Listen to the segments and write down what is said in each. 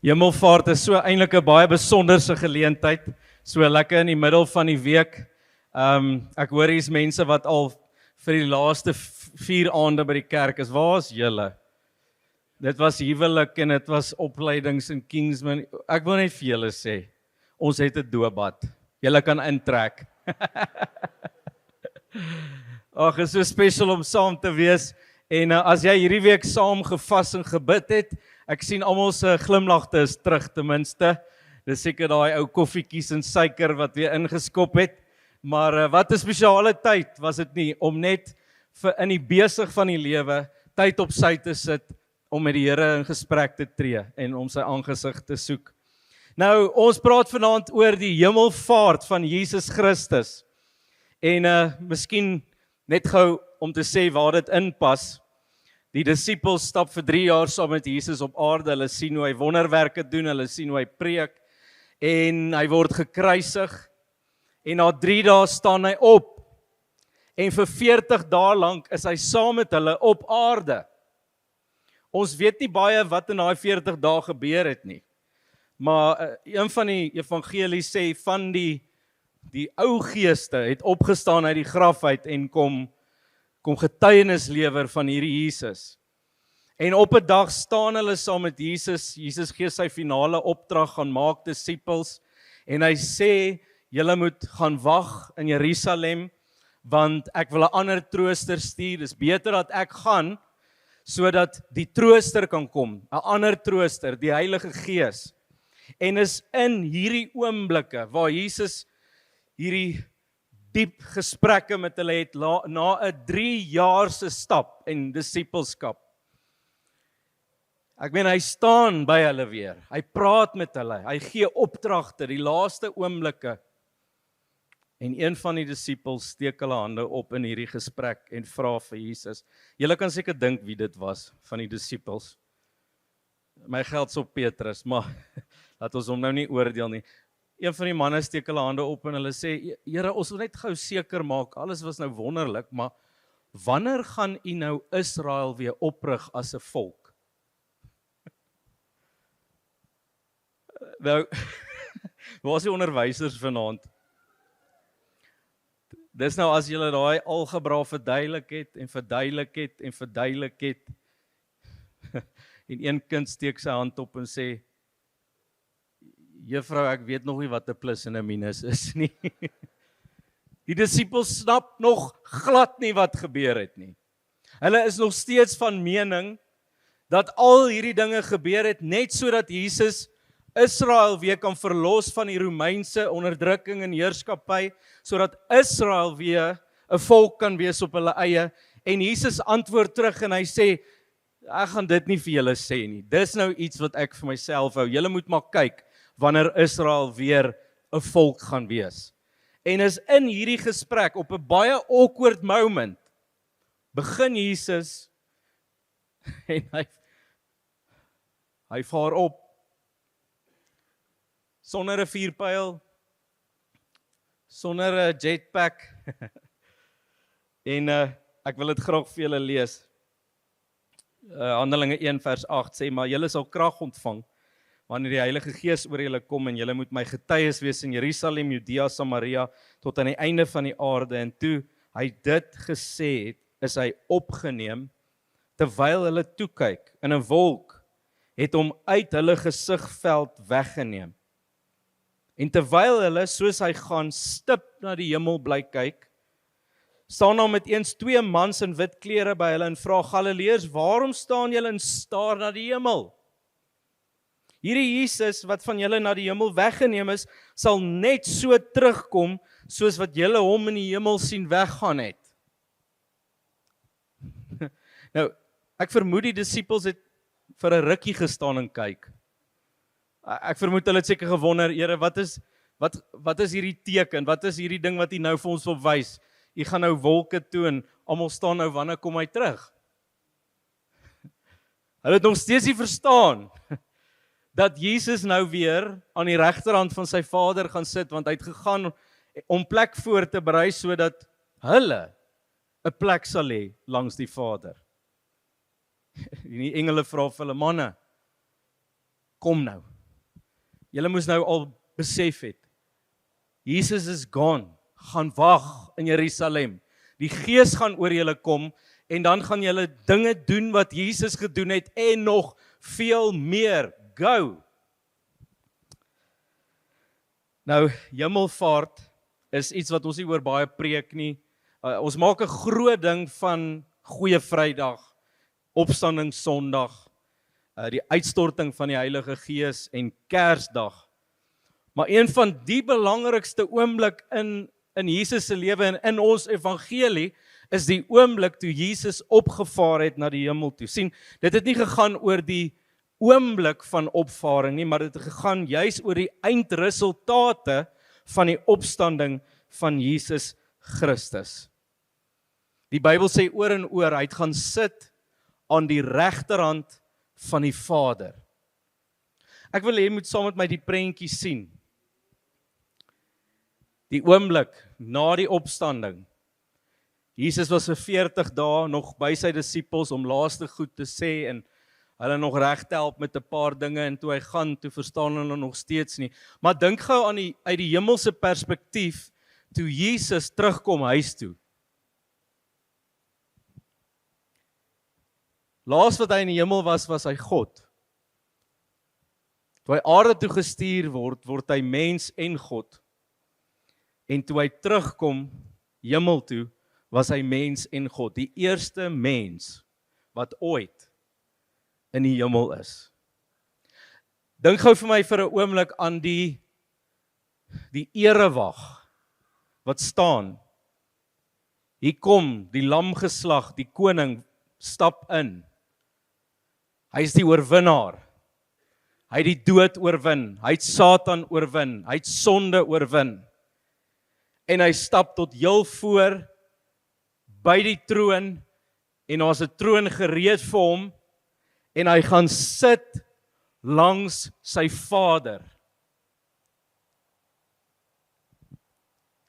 Hemelvaart is so eintlik 'n baie besonderse geleentheid, so lekker in die middel van die week. Ek hoor hier's mense wat al vir die laaste 4 aande by die kerk is. Waar is julle? Dit was huwelik en dit was opleidings in Kingsman. Ek wil net vir julle sê, ons het 'n doopbad. Julle kan intrek. Ag, is so spesiaal om saam te wees. En as jy hierdie week saam gevas en gebid het, ek sien almal se glimlagte is terug ten minste. Dis seker daai ou koffietjies en suiker wat weer ingeskop het. Maar wat 'n spesiale tyd was dit nie om net vir in die besig van die lewe tyd op sy te sit om met die Here in gesprek te tree en om sy aangesig te soek. Nou, ons praat vanaand oor die hemelvaart van Jesus Christus. En miskien net gou om te sê waar dit inpas. Die disippels stap vir 3 jaar saam met Jesus op aarde. Hulle sien hoe hy wonderwerke doen, hulle sien hoe hy preek en hy word gekruisig. En na 3 dae staan hy op. En vir 40 dae lank is hy saam met hulle op aarde. Ons weet nie baie wat in daai 40 dae gebeur het nie. Maar een van die evangelies sê van die ou geeste het opgestaan uit die graf uit en kom getuienis lewer van hierdie Jesus. En op 'n dag staan hulle saam met Jesus. Jesus gee sy finale opdrag gaan maak disippels en hy sê julle moet gaan wag in Jerusalem want ek wil 'n ander trooster stuur. Dis beter dat ek gaan sodat die trooster kan kom, 'n ander trooster, die Heilige Gees. En is in hierdie oomblikke waar Jesus hierdie diep gesprekke met hulle het na 'n 3 jaar se stap en disippelskap. Ek meen hy staan by hulle weer. Hy praat met hulle. Hy gee opdragte die laaste oomblikke. En een van die disippels steek hulle hande op in hierdie gesprek en vra vir Jesus. Julle kan seker dink wie dit was van die disippels. My geld's op Petrus, maar laat ons hom nou nie oordeel nie. Een van die manne steek hulle hande op en hulle sê, Here, ons wil net gou seker maak, alles was nou wonderlik, maar wanneer gaan u nou Israel weer oprig as 'n volk? Nou, waar is die onderwysers vanaand? Dis nou as julle daai algebra verduidelik het en verduidelik het en verduidelik het en een kind steek sy hand op en sê, Juffrou, ek weet nog nie wat 'n plus en 'n minus is nie. Die disippels snap nog glad nie wat gebeur het nie. Hulle is nog steeds van mening dat al hierdie dinge gebeur het net sodat Jesus Israel weer kan verlos van die Romeinse onderdrukking en heerskappy, sodat Israel weer 'n volk kan wees op hulle eie. En Jesus antwoord terug en hy sê, ek gaan dit nie vir julle sê nie. Dis nou iets wat ek vir myself hou. Julle moet maar kyk wanneer Israel weer 'n volk gaan wees. En is in hierdie gesprek op 'n baie awkward moment begin Jesus en hy vaar op sonder 'n vuurpyl, sonder 'n jetpack. En ek wil dit graag vir julle lees. Handelinge 1 vers 8 sê, maar julle sal krag ontvang wanneer die Heilige Gees oor julle kom en julle moet my getuies wees in Jerusalem, Judea, Samaria tot aan die einde van die aarde. En toe hy dit gesê het, is hy opgeneem terwyl hulle toe kyk in 'n wolk het hom uit hulle gesigveld weggeneem. En terwyl hulle soos hy gaan stip na die hemel bly kyk, staan daar met eens 2 mans in wit klere by hulle en vra, Galileërs, waarom staan julle en staar na die hemel? Hierdie Jesus wat van julle na die hemel weggeneem is, sal net so terugkom soos wat julle hom in die hemel sien weggaan het. Nou, ek vermoed die disippels het vir 'n rukkie gestaan en kyk. Ek vermoed hulle het seker gewonder, Here, wat is hierdie teken? Wat is hierdie ding wat U nou vir ons wil wys? U gaan nou wolke toe en almal staan nou, wanneer kom hy terug? Hulle het nog steeds nie verstaan dat Jesus nou weer aan die regterhand van sy Vader gaan sit, want hy het gegaan om plek voor te berei sodat hulle 'n plek sal hê langs die Vader. Die engele vra vir hulle, manne, kom nou. Julle moes nou al besef het, Jesus is gone, gaan wag in Jerusalem. Die Gees gaan oor julle kom, en dan gaan julle dinge doen wat Jesus gedoen het, en nog veel meer. Go! Nou, hemelvaart is iets wat ons nie oor baie preek nie. Ons maak 'n groot ding van Goeie Vrydag, Opstanding Sondag, die uitstorting van die Heilige Gees en Kersdag. Maar een van die belangrikste oomblik in Jesus se lewe en in ons evangelie is die oomblik toe Jesus opgevaar het na die hemel toe. Sien, dit het nie gegaan oor die oomblik van opvaring nie, maar dit het gegaan juis oor die eindresultate van die opstanding van Jesus Christus. Die Bybel sê oor en oor, hy het gaan sit aan die regterhand van die Vader. Ek wil hê jy moet saam met my die prentjie sien. Die oomblik na die opstanding. Jesus was vir 40 dae nog by sy disippels om laaste goed te sê en hulle nog reg te help met 'n paar dinge en toe hy gaan, toe verstaan hulle nog steeds nie. Maar dink gou aan uit die hemelse perspektief toe Jesus terugkom huis toe. Laas wat hy in die hemel was hy God. Toe hy aarde toe gestuur word hy mens en God. En toe hy terugkom hemel toe, was hy mens en God, die eerste mens wat ooit in die hemel is. Dink gou vir my vir 'n oomblik aan die erewag wat staan. Hier kom die lamgeslag, die koning stap in. Hy is die oorwinnaar. Hy het die dood oorwin, hy het Satan oorwin, hy het sonde oorwin. En hy stap tot heel voor by die troon en daar's 'n troon gereed vir hom en hy gaan sit langs sy Vader.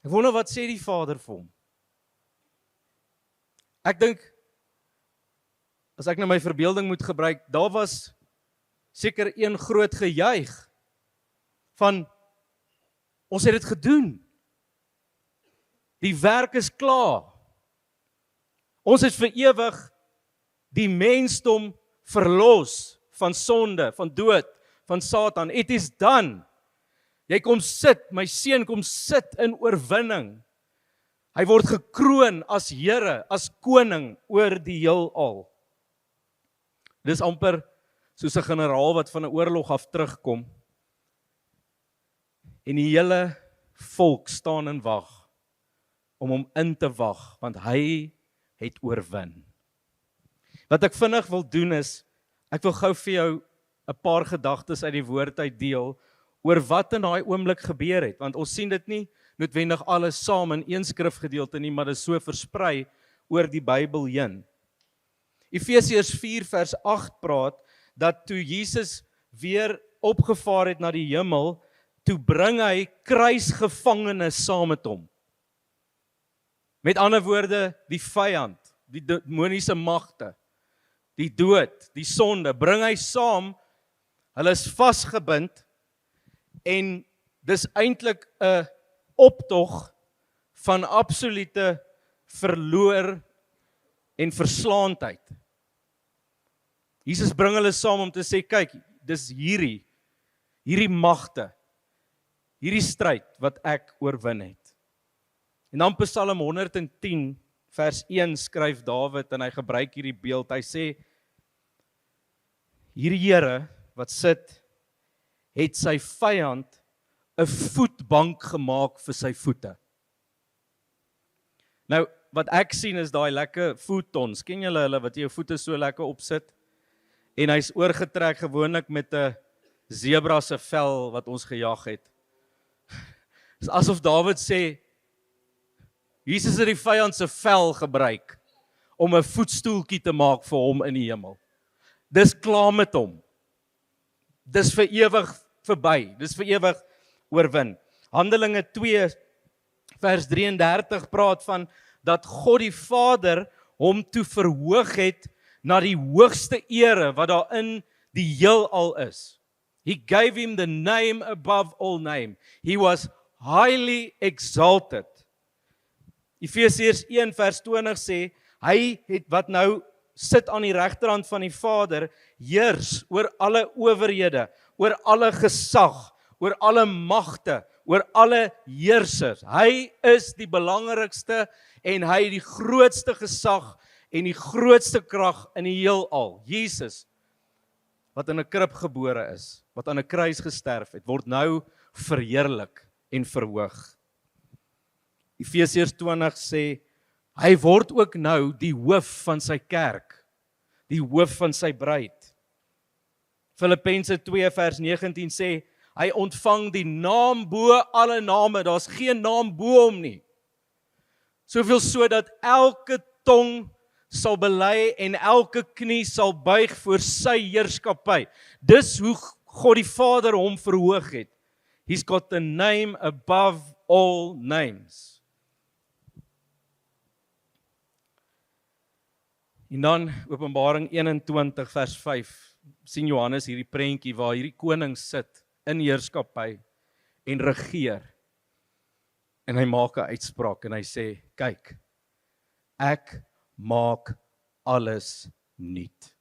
Ek wonder wat sê die Vader vir hom. Ek dink as ek nou my verbeelding moet gebruik, daar was seker een groot gejuig van ons het dit gedoen. Die werk is klaar. Ons het vir ewig die mensdom verlos van sonde, van dood, van Satan. It is done. Jy kom sit, my seun kom sit in oorwinning. Hy word gekroon as Here, as koning oor die heelal. Dis amper soos 'n generaal wat van 'n oorlog af terugkom. En die hele volk staan en wag om hom in te wag, want hy het oorwin. Wat ek vinnig wil doen is, ek wil gou vir jou 'n paar gedagtes uit die woord uit deel, oor wat in daai oomblik gebeur het, want ons sien dit nie noodwendig alles saam in een skrifgedeelte nie, maar dit is so versprei oor die Bybel heen. Efesiërs 4 vers 8 praat, dat toe Jesus weer opgevaar het na die hemel, toe bring hy kruisgevangenes saam met hom. Met ander woorde, die vyand, die demoniese magte, die dood, die sonde, bring hy saam, hulle is vasgebind, en dis eintlik 'n optog van absolute verloor en verslaandheid. Jesus bring hulle saam om te sê, kyk, dis hierdie magte, hierdie stryd wat ek oorwin het. En dan Psalm 110 vers 1 skryf Dawid en hy gebruik hierdie beeld. Hy sê, hierdie Here wat sit, het sy vyand 'n voetbank gemaak vir sy voete. Nou, wat ek sien is daai lekker futons. Ken julle hulle wat jy jou voete so lekker opsit? En hy's oorgetrek gewoonlik met 'n zebra se vel wat ons gejag het. Dis asof Dawid sê, Jesus het die vyand se vel gebruik om 'n voetstoeltjie te maak vir hom in die hemel. Dis klaar met hom. Dis vir ewig verby. Dis vir ewig oorwin. Handelinge 2 vers 33 praat van dat God die Vader hom toe verhoog het na die hoogste ere wat daar in die heelal is. He gave him the name above all name. He was highly exalted. Efesiërs 1 vers 20 sê, hy het wat nou sit aan die regterhand van die Vader, heers oor alle owerhede, oor alle gesag, oor alle magte, oor alle heersers. Hy is die belangrikste en hy het die grootste gesag en die grootste krag in die heelal. Jesus, wat in 'n krib gebore is, wat aan 'n kruis gesterf het, word nou verheerlik en verhoog. Efesiërs 20 sê, hy word ook nou die hoof van sy kerk, die hoof van sy bruid. Filippense 2 vers 19 sê, hy ontvang die naam bo alle name, daar's geen naam bo hom nie. Soveel so dat elke tong sal bely en elke knie sal buig voor sy heerskappy. Dis hoe God die Vader hom verhoog het. He's got the name above all names. En dan Openbaring 21 vers 5, sien Johannes hierdie prentjie waar hierdie koning sit in heerskappy en regeer. En hy maak 'n uitspraak en hy sê, kyk, ek maak alles nuut.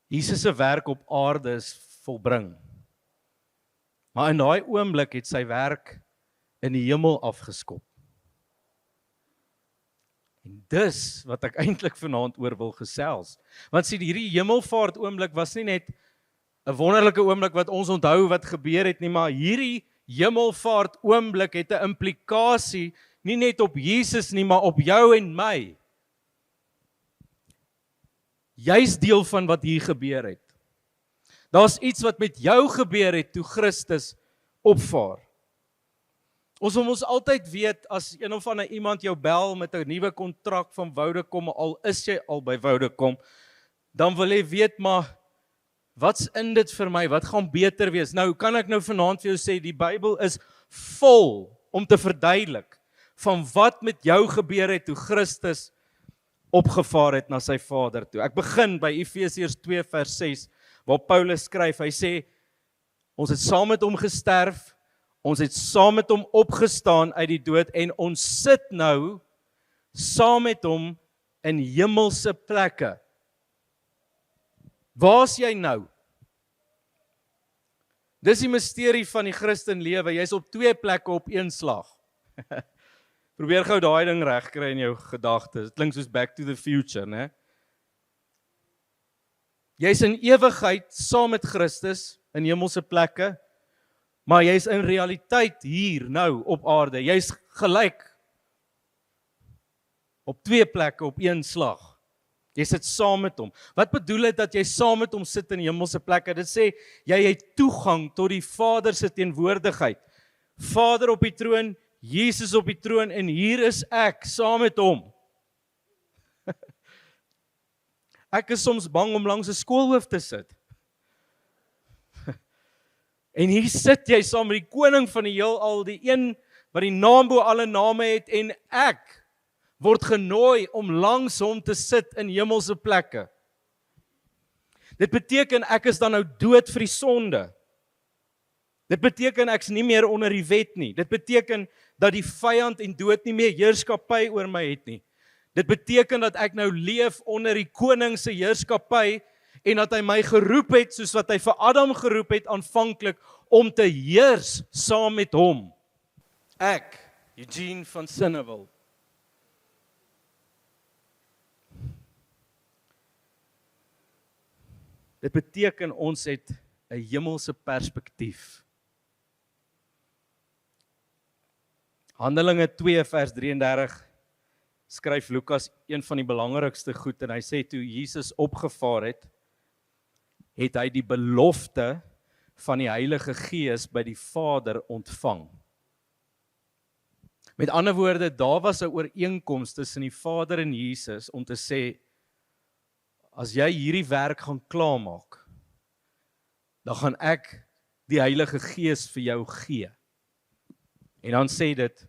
Jesus se werk op aarde is volbring. Maar in daai oomblik het sy werk in die hemel afgeskop. En dis wat ek eintlik vanaand oor wil gesels. Want sien, hierdie hemelvaart oomblik was nie net 'n wonderlike oomblik wat ons onthou wat gebeur het nie, maar hierdie hemelvaart oomblik het 'n implikasie nie net op Jesus nie, maar op jou en my. Jy's deel van wat hier gebeur het. Daar's iets wat met jou gebeur het toe Christus opvaar. Ons moet altyd weet, as een of ander iemand jou bel met 'n nuwe kontrak van Vodacom, al is jy al by Vodacom, dan wil jy weet, maar wat's in dit vir my? Wat gaan beter wees? Nou, kan ek nou vanaand vir jou sê, die Bybel is vol om te verduidelik van wat met jou gebeur het toe Christus opgevaar het na sy Vader toe. Ek begin by Efesiërs 2 vers 6, waar Paulus skryf, hy sê, ons het saam met hom gesterf, ons het saam met hom opgestaan uit die dood, en ons sit nou saam met hom in hemelse plekke. Waar's jy nou? Dis die misterie van die Christen lewe, jy's op twee plekke op een slag. Probeer gou daai ding regkry in jou gedagtes. Dit klink soos Back to the Future, né? Jy's in ewigheid saam met Christus in hemelse plekke, maar jy's in realiteit hier nou op aarde. Jy's gelyk op twee plekke op een slag. Jy sit saam met hom. Wat bedoel dit dat jy saam met hom sit in hemelse plekke? Dit sê jy het toegang tot die Vader se teenwoordigheid. Vader op die troon, Jesus op die troon, en hier is ek saam met hom. Ek is soms bang om langs 'n skoolhoof te sit. En hier sit jy saam met die koning van die heelal, die een wat die naam bo alle name het, en ek word genooi om langs hom te sit in hemelse plekke. Dit beteken ek is dan nou dood vir die sonde. Dit beteken ek's nie meer onder die wet nie. Dit beteken dat die vyand en dood nie meer heerskappy oor my het nie. Dit beteken dat ek nou leef onder die koning se heerskappy, en dat hy my geroep het, soos wat hy vir Adam geroep het aanvanklik, om te heers saam met hom. Ek, Eugene van Sinnewil. Dit beteken ons het 'n hemelse perspektief. Handelinge 2 vers 33 skryf Lukas een van die belangrikste goed, en hy sê toe Jesus opgevaar het, het hy die belofte van die Heilige Gees by die Vader ontvang. Met ander woorde, daar was 'n ooreenkoms tussen die Vader en Jesus om te sê, as jy hierdie werk gaan klaarmaak, dan gaan ek die Heilige Gees vir jou gee. En dan sê dit,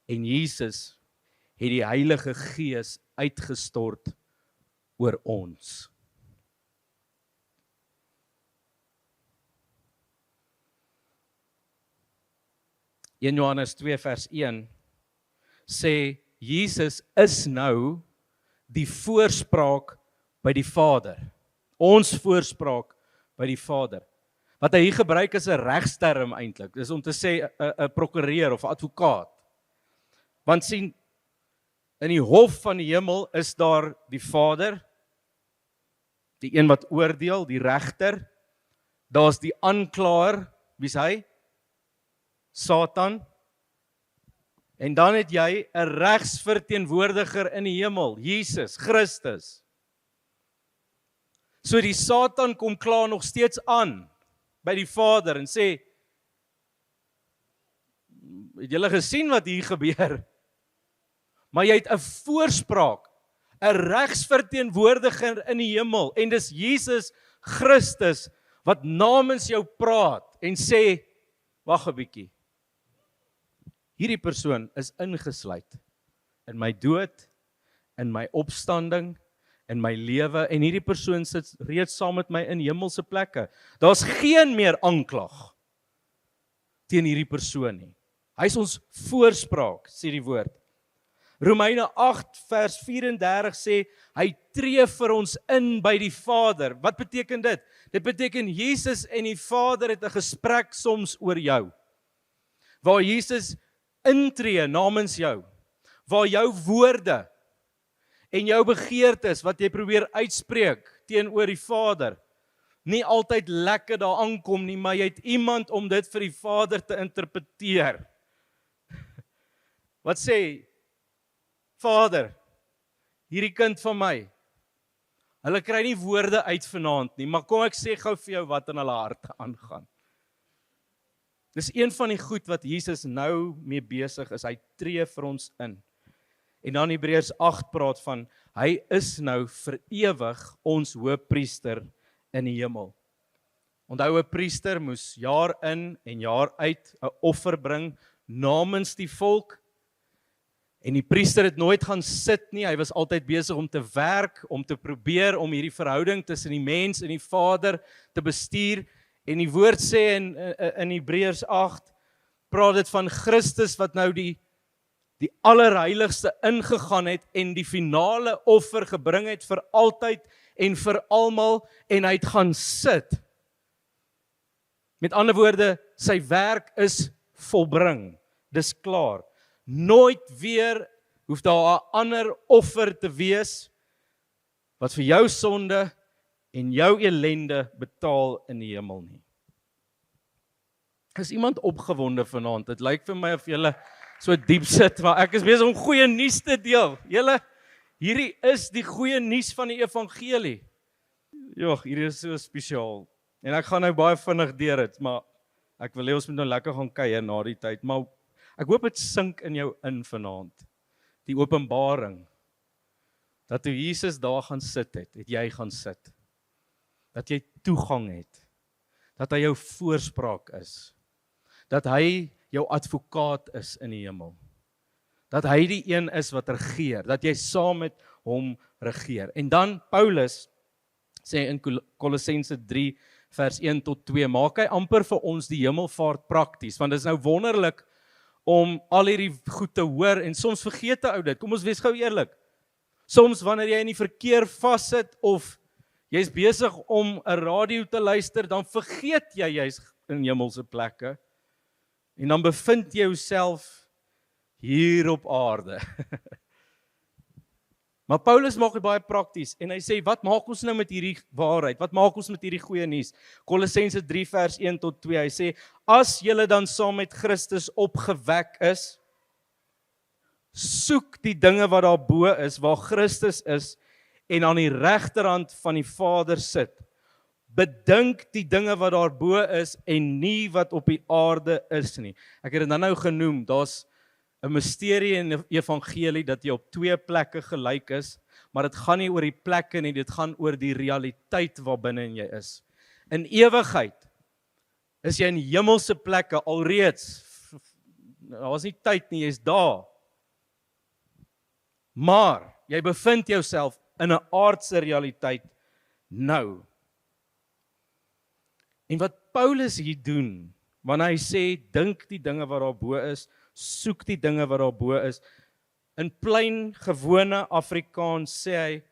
en Jesus het die Heilige Gees uitgestort oor ons. 1 Johannes 2 vers 1 sê Jesus is nou die voorspraak by die Vader. Ons voorspraak by die Vader. Wat hy hier gebruik is 'n regsterm eintlik. Dis om te sê 'n prokureur of 'n advokaat. Want sien, in die hof van die hemel is daar die Vader, die een wat oordeel, die regter. Daar's die aanklaer, wie's hy? Satan. En dan het jy 'n regsverteenwoordiger in die hemel, Jesus Christus. So die Satan kom klaar nog steeds aan by die Vader en sê, het julle gesien wat hier gebeur? Maar jy het 'n voorspraak, 'n regsverteenwoordiger in die hemel, en dis Jesus Christus wat namens jou praat en sê, wag 'n bietjie. Hierdie persoon is ingesluit in my dood, in my opstanding, in my lewe, en hierdie persoon sit reeds saam met my in hemelse plekke. Daar's geen meer aanklag teen hierdie persoon nie. Hy is ons voorspraak, sê die woord. Romeine 8 vers 34 sê, hy tree vir ons in by die Vader. Wat beteken dit? Dit beteken Jesus en die Vader het 'n gesprek soms oor jou. Waar Jesus intree namens jou. Waar jou woorde en jou begeertes wat jy probeer uitspreek teenoor die Vader nie altyd lekker daar aankom nie, maar jy het iemand om dit vir die Vader te interpreteer. Wat sê, Vader, hierdie kind van my, hulle kry nie woorde uit vanaand nie, maar kom ek sê gou vir jou wat in hulle harte aangaan. Dis een van die goed wat Jesus nou mee besig is, hy tree vir ons in. En dan Hebreërs 8 praat van, hy is nou vir ewig ons hoëpriester in die hemel. Onthou, 'n priester moes jaar in en jaar uit 'n offer bring namens die volk. En die priester het nooit gaan sit nie, hy was altyd besig om te werk, om te probeer om hierdie verhouding tussen die mens en die Vader te bestuur. En die woord sê in Hebreërs 8, praat dit van Christus wat nou die allerheiligste ingegaan het en die finale offer gebring het vir altyd en vir almal, en hy het gaan sit. Met ander woorde, sy werk is volbring, dis klaar. Nooit weer hoef daar 'n ander offer te wees wat vir jou sonde en jou ellende betaal in die hemel nie. Is iemand opgewonde vanaand? Dit lyk vir my of julle so diep sit, maar ek is besig om goeie nuus te deel. Julle, hierdie is die goeie nuus van die evangelie. Jogg, hierdie is so spesiaal. En ek gaan nou baie vinnig deur dit, maar ek wil hê ons moet nou lekker gaan kuier na die tyd, maar ek hoop dit sink in jou in vanaand. Die openbaring dat toe Jesus daar gaan sit het jy gaan sit. Dat jy toegang het. Dat hy jou voorspraak is. Dat hy jou advokaat is in die hemel. Dat hy die een is wat regeer. Dat jy saam met hom regeer. En dan Paulus sê in Kolossense 3 vers 1 tot 2, maak hy amper vir ons die hemelvaart prakties, want dit is nou wonderlik om al hierdie goed te hoor, en soms vergeet 'n ou dit. Kom ons wees gou eerlik. Soms wanneer jy in die verkeer vassit of jy's besig om 'n radio te luister, dan vergeet jy's in hemelse plekke en dan bevind jy jouself hier op aarde. Maar Paulus maak dit baie prakties en hy sê, wat maak ons nou met hierdie waarheid? Wat maak ons met hierdie goeie nuus? Kolossense 3 vers 1 tot 2, hy sê, as julle dan saam met Christus opgewek is, soek die dinge wat daar bo is, waar Christus is, en aan die regterhand van die Vader sit. Bedink die dinge wat daar bo is, en nie wat op die aarde is nie. Ek het dit nou genoem, daar's 'n misterie in die evangelie dat jy op 2 plekke gelyk is, maar dit gaan nie oor die plekke nie, dit gaan oor die realiteit waarbinne jy is. In ewigheid is jy in hemelse plekke alreeds. Daar was nie tyd nie, jy's daar. Maar jy bevind jouself in 'n aardse realiteit nou. En wat Paulus hier doen, wanneer hy sê, dink die dinge wat daar bo is, soek die dinge wat daar bo is. In plain gewone Afrikaans sê hy,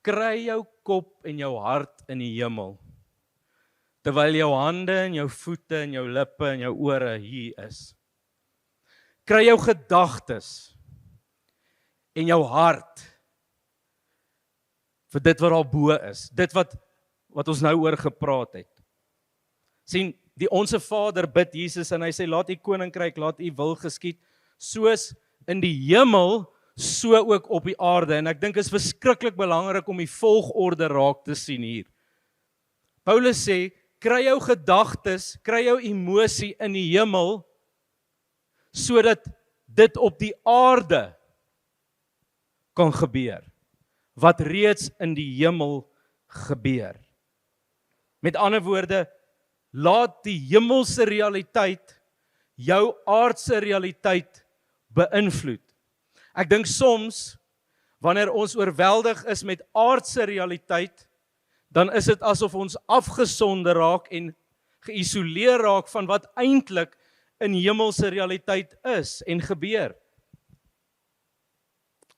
kry jou kop en jou hart in die hemel, terwyl jou hande en jou voete en jou lippe en jou ore hier is. Kry jou gedagtes en jou hart vir dit wat daar bo is, dit wat ons nou oor gepraat het. Sien, die Onse Vader bid Jesus en hy sê, laat u koninkryk, laat u wil geskied, soos in die hemel, so ook op die aarde. En ek dink is verskriklik belangrik om die volgorde raak te sien hier. Paulus sê, kry jou gedagtes, kry jou emosie in die hemel, sodat dit op die aarde kan gebeur, wat reeds in die hemel gebeur. Met ander woorde, laat die hemelse realiteit jou aardse realiteit beïnvloed. Ek dink soms, wanneer ons oorweldig is met aardse realiteit, dan is dit asof ons afgesonder raak en geïsoleer raak van wat eintlik in hemelse realiteit is en gebeur.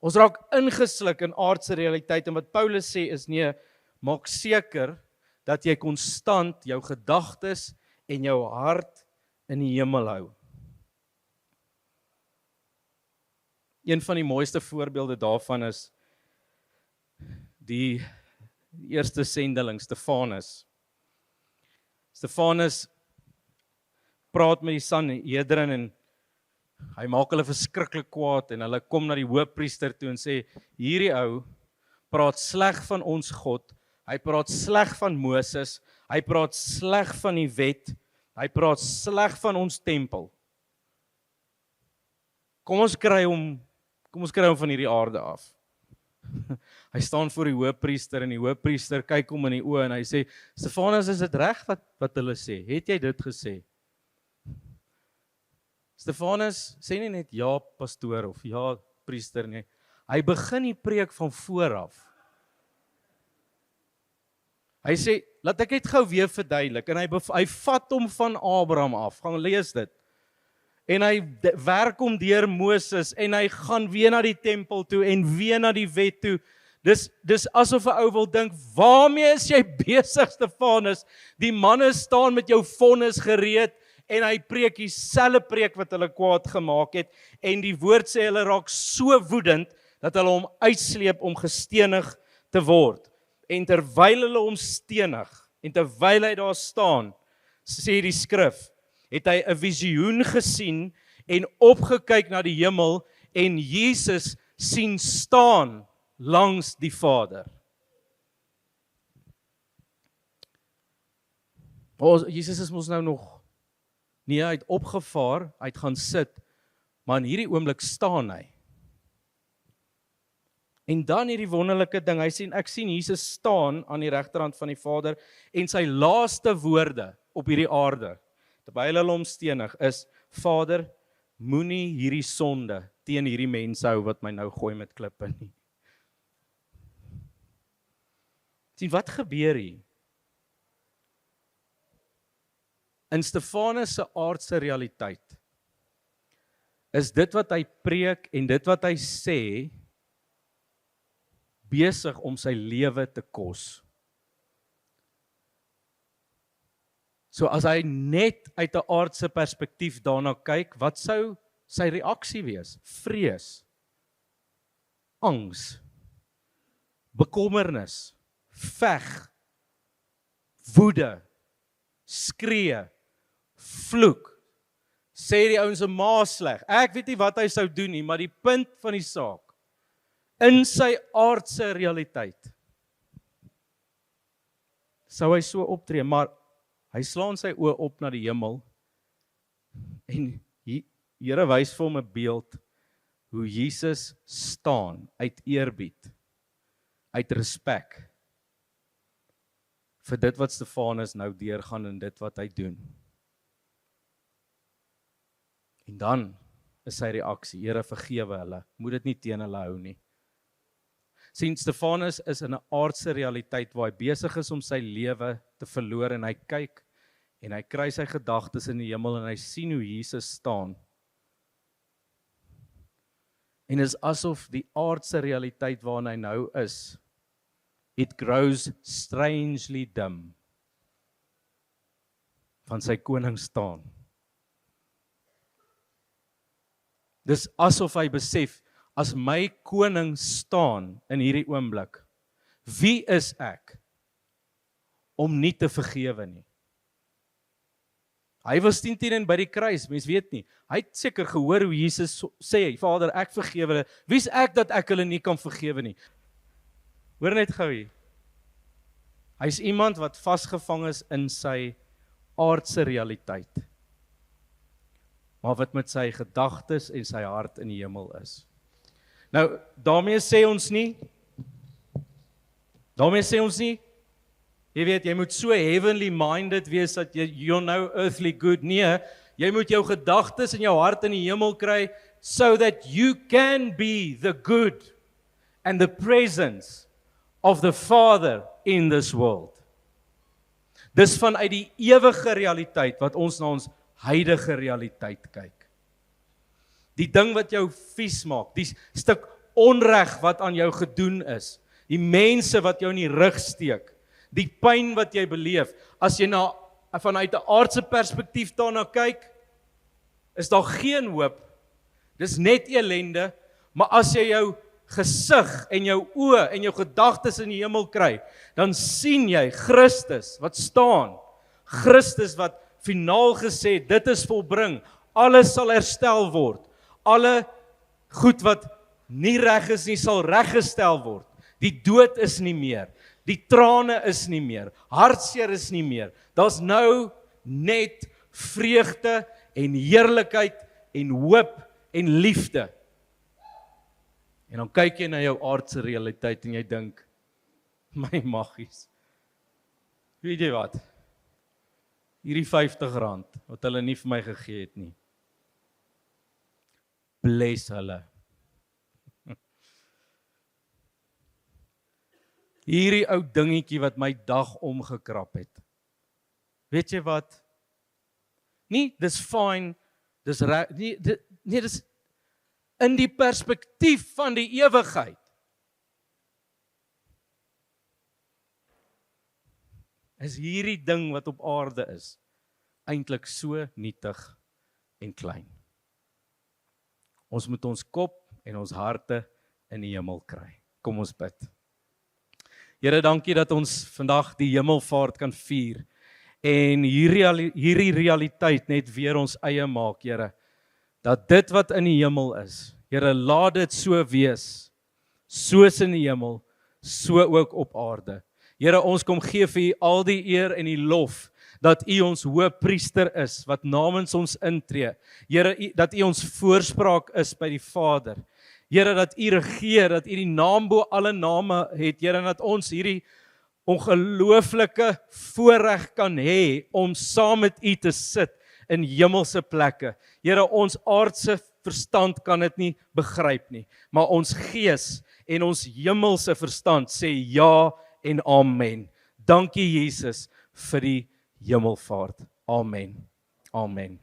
Ons raak ingesluk in aardse realiteit en wat Paulus sê is nee, maak seker dat jy konstant jou gedagtes en jou hart in die hemel hou. Een van die mooiste voorbeelde daarvan is die eerste sendeling, Stefanus. Stefanus praat met die Sanhedrin en hy maak hulle verskriklik kwaad en hulle kom na die hoofpriester toe en sê, hierdie ou praat sleg van ons God, hy praat sleg van Moses, hy praat sleg van die wet, hy praat sleg van ons tempel. Kom ons kry hom van hierdie aarde af. Hy staan voor die hoofpriester en die hoofpriester kyk hom in die oë en hy sê, Stefanus, is dit reg wat hulle sê? Het jy dit gesê? Stefanus sê nie net ja pastoor of ja priester nie. Hy begin die preek van vooraf. Hy sê, laat ek net gou weer verduidelik en hy vat hom van Abraham af. Gaan lees dit. En hy werk hom deur Moses en hy gaan weer na die tempel toe en weer na die wet toe. Dis asof 'n ou wil dink, waarmee is jy besig, Stefanus? Die manne staan met jou vonnis gereed en hy preek dieselfde preek wat hulle kwaad gemaak het en die woord sê hulle raak so woedend dat hulle hom uitsleep om gestenig te word. En terwyl hulle hom stenig en terwyl hy daar staan, sê die skrif, het hy 'n visioen gesien en opgekyk na die hemel en Jesus sien staan langs die Vader. Jesus is mos nou nog nie, hy het opgevaar, hy het gaan sit, maar in hierdie oomblik staan hy. En dan hierdie wonderlike ding, ek sien Jesus staan aan die regterhand van die Vader en sy laaste woorde op hierdie aarde, terwyl hulle hom stenig, is, Vader, moenie hierdie sonde teen hierdie mense hou wat my nou gooi met klippe nie. Sien, wat gebeur hier? In Stefanus se aardse realiteit, is dit wat hy preek en dit wat hy sê, besig om sy lewe te kos. So as hy net uit 'n aardse perspektief daarna kyk, wat sou sy reaksie wees? Vrees, angs, bekommernis, veg, woede, skree, vloek, sê die ouens se ma sleg. Ek weet nie wat hy sou doen nie, maar die punt van die saak, in sy aardse realiteit, sou hy so optree, maar hy slaan sy oë op na die hemel en die Here wys vir hom 'n beeld hoe Jesus staan uit eerbied, uit respek vir dit wat Stefanus nou deurgaan en dit wat hy doen. En dan is sy reaksie, Here vergewe hulle, moet dit nie teen hulle hou nie. Sien, Stefanus is in 'n aardse realiteit waar hy besig is om sy lewe te verloor en hy kyk En hy kry sy gedagtes in die hemel en hy sien hoe Jesus staan. En is asof die aardse realiteit waarin hy nou is, it grows strangely dim. Van sy koning staan. Dis asof hy besef, as my koning staan in hierdie oomblik, wie is ek om nie te vergewe nie? Hy was 10 by die kruis, mens weet nie. Hy het seker gehoor hoe Jesus sê, Vader, ek vergewe hulle. Wie is ek dat ek hulle nie kan vergewe nie? Hoor net gou hier. Hy is iemand wat vasgevang is in sy aardse realiteit, maar wat met sy gedagtes en sy hart in die hemel is. Nou, daarmee sê ons nie, jy weet, jy moet so heavenly minded wees dat you're no earthly good. Nee, jy moet jou gedagtes en jou hart in die hemel kry, so that you can be the good and the presence of the Father in this world. Dis vanuit die ewige realiteit wat ons na ons huidige realiteit kyk. Die ding wat jou vies maak, die stuk onreg wat aan jou gedoen is, die mense wat jou in die rug steek, die pyn wat jy beleef, as jy vanuit 'n aardse perspektief daarna kyk, is daar geen hoop, dis net ellende, maar as jy jou gesig en jou oë en jou gedagtes in die hemel kry, dan sien jy Christus wat staan, Christus wat finaal gesê, dit is volbring, alles sal herstel word, alle goed wat nie reg is nie, sal reggestel word, die dood is nie meer, die trane is nie meer, hartseer is nie meer, daar's nou net vreugde en heerlikheid en hoop en liefde. En dan kyk jy na jou aardse realiteit en jy dink, my maggies, weet jy wat, hierdie R50 wat hulle nie vir my gegee het nie, bless hulle. Hierdie ou dingetjie wat my dag omgekrap het. Weet jy wat? Nie, dis fine, dis reg, nee, dis in die perspektief van die ewigheid. Is hierdie ding wat op aarde is, eintlik so nietig en klein. Ons moet ons kop en ons harte in die hemel kry. Kom ons bid. Here, dankie dat ons vandag die hemelvaart kan vier en hierdie realiteit net weer ons eie maak, Here. Dat dit wat in die hemel is, Here, laat dit so wees, soos in die hemel, so ook op aarde. Here, ons kom gee vir U al die eer en die lof, dat U ons hoëpriester is, wat namens ons intree. Here, dat U ons voorspraak is by die Vader. Here, dat U regeer, dat U die naam bo alle name het, Here, en dat ons hierdie ongelooflike voorreg kan hê om saam met U te sit in hemelse plekke. Here, ons aardse verstand kan dit nie begryp nie, maar ons gees en ons hemelse verstand sê ja en amen. Dankie Jesus vir die hemelvaart. Amen. Amen.